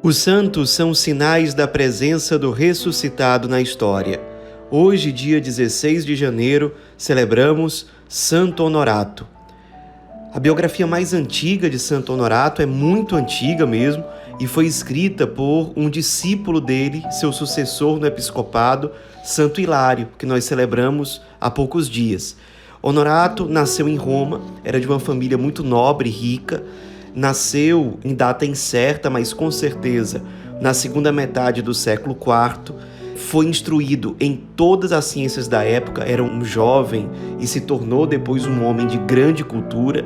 Os santos são sinais da presença do ressuscitado na história. Hoje, dia 16 de janeiro, celebramos Santo Honorato. A biografia mais antiga de Santo Honorato é muito antiga mesmo e foi escrita por um discípulo dele, seu sucessor no episcopado, Santo Hilário, que nós celebramos há poucos dias. Honorato nasceu em Roma, era de uma família muito nobre e rica. Nasceu em data incerta, mas com certeza na segunda metade do século IV. Foi instruído em todas as ciências da época, era um jovem e se tornou depois um homem de grande cultura.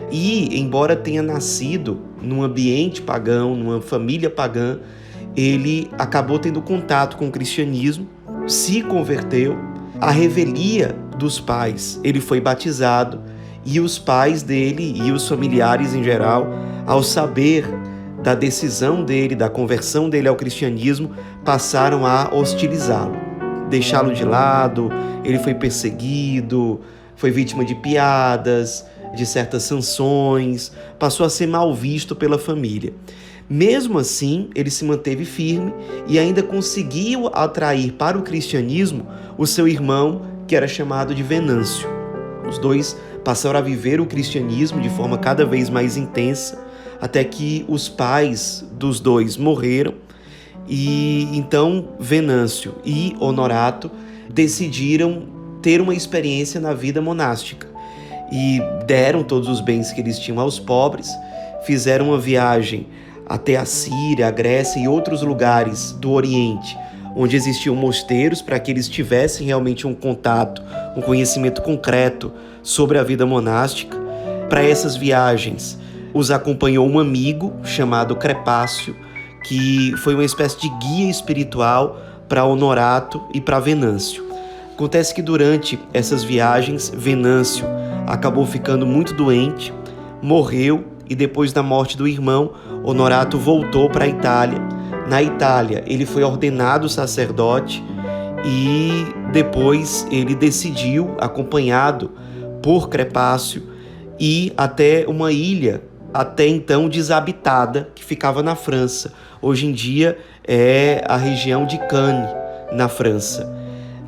E, embora tenha nascido num ambiente pagão, numa família pagã, ele acabou tendo contato com o cristianismo, se converteu. À revelia dos pais, ele foi batizado. E os pais dele e os familiares em geral, ao saber da decisão dele, da conversão dele ao cristianismo, passaram a hostilizá-lo, deixá-lo de lado. Ele foi perseguido, foi vítima de piadas, de certas sanções, passou a ser mal visto pela família. Mesmo assim, ele se manteve firme e ainda conseguiu atrair para o cristianismo o seu irmão, que era chamado de Venâncio. Os dois passaram a viver o cristianismo de forma cada vez mais intensa, até que os pais dos dois morreram, e então Venâncio e Honorato decidiram ter uma experiência na vida monástica e deram todos os bens que eles tinham aos pobres, fizeram uma viagem até a Síria, a Grécia e outros lugares do Oriente, onde existiam mosteiros, para que eles tivessem realmente um contato, um conhecimento concreto sobre a vida monástica. Para essas viagens, os acompanhou um amigo chamado Crepácio, que foi uma espécie de guia espiritual para Honorato e para Venâncio. Acontece que durante essas viagens, Venâncio acabou ficando muito doente, morreu, e depois da morte do irmão, Honorato voltou para a Itália. Na Itália, ele foi ordenado sacerdote e depois ele decidiu, acompanhado por Crepácio, ir até uma ilha até então desabitada que ficava na França. Hoje em dia é a região de Cannes, na França.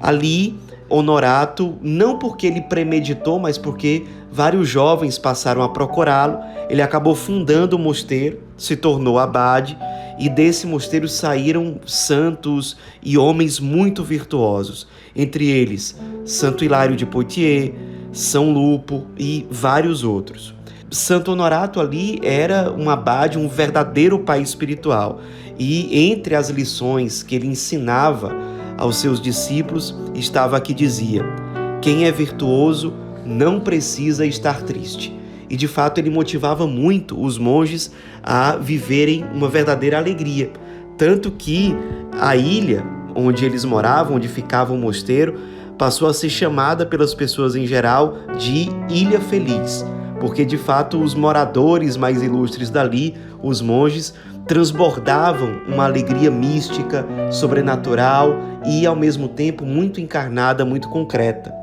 Ali, Honorato, não porque ele premeditou, mas porque vários jovens passaram a procurá-lo, ele acabou fundando o mosteiro, se tornou abade, e desse mosteiro saíram santos e homens muito virtuosos, entre eles Santo Hilário de Poitiers, São Lupo e vários outros. Santo Honorato ali era um abade, um verdadeiro pai espiritual, e entre as lições que ele ensinava aos seus discípulos estava a que dizia: quem é virtuoso não precisa estar triste. E de fato ele motivava muito os monges a viverem uma verdadeira alegria. Tanto que a ilha onde eles moravam, onde ficava o mosteiro, passou a ser chamada pelas pessoas em geral de Ilha Feliz, porque de fato os moradores mais ilustres dali, os monges, transbordavam uma alegria mística, sobrenatural e ao mesmo tempo muito encarnada, muito concreta.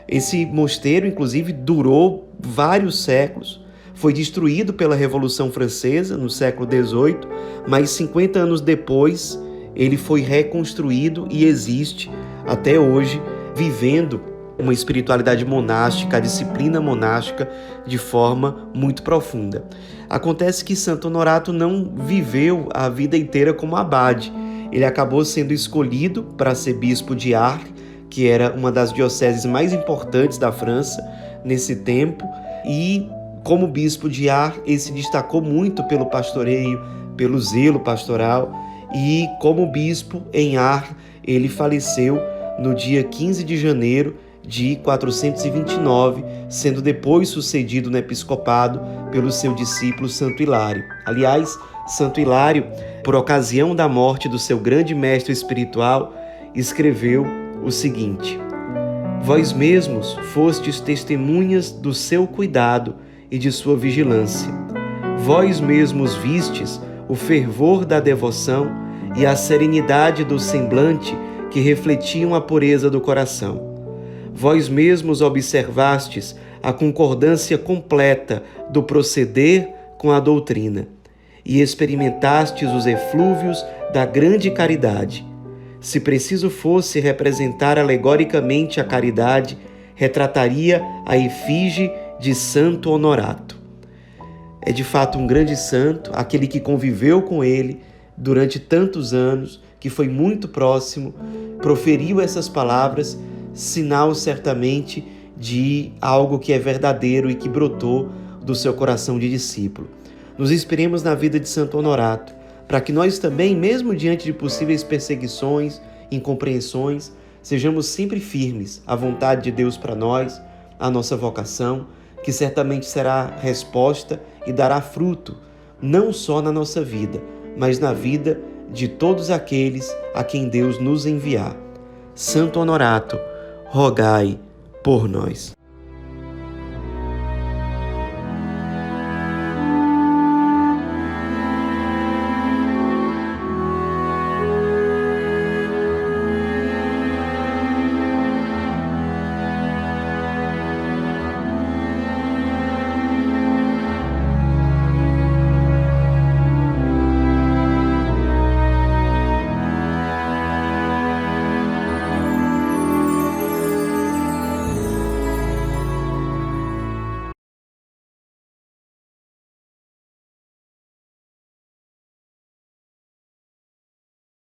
Esse mosteiro, inclusive, durou vários séculos, foi destruído pela Revolução Francesa no século XVIII, mas 50 anos depois ele foi reconstruído e existe até hoje, vivendo uma espiritualidade monástica, a disciplina monástica de forma muito profunda. Acontece que Santo Honorato não viveu a vida inteira como abade. Ele acabou sendo escolhido para ser bispo de Arles, que era uma das dioceses mais importantes da França nesse tempo, e como bispo de Arles, ele se destacou muito pelo pastoreio, pelo zelo pastoral, e como bispo em Arles, ele faleceu no dia 15 de janeiro de 429, sendo depois sucedido no episcopado pelo seu discípulo Santo Hilário. Aliás, Santo Hilário, por ocasião da morte do seu grande mestre espiritual, escreveu o seguinte: vós mesmos fostes testemunhas do seu cuidado e de sua vigilância. Vós mesmos vistes o fervor da devoção e a serenidade do semblante que refletiam a pureza do coração. Vós mesmos observastes a concordância completa do proceder com a doutrina. e experimentastes os eflúvios da grande caridade. Se preciso fosse representar alegoricamente a caridade, retrataria a efígie de Santo Honorato. É de fato um grande santo, aquele que conviveu com ele durante tantos anos, que foi muito próximo, proferiu essas palavras, sinal certamente de algo que é verdadeiro e que brotou do seu coração de discípulo. Nos inspiremos na vida de Santo Honorato, para que nós também, mesmo diante de possíveis perseguições, incompreensões, sejamos sempre firmes à vontade de Deus para nós, à nossa vocação, que certamente será resposta e dará fruto, não só na nossa vida, mas na vida de todos aqueles a quem Deus nos enviar. Santo Honorato, rogai por nós.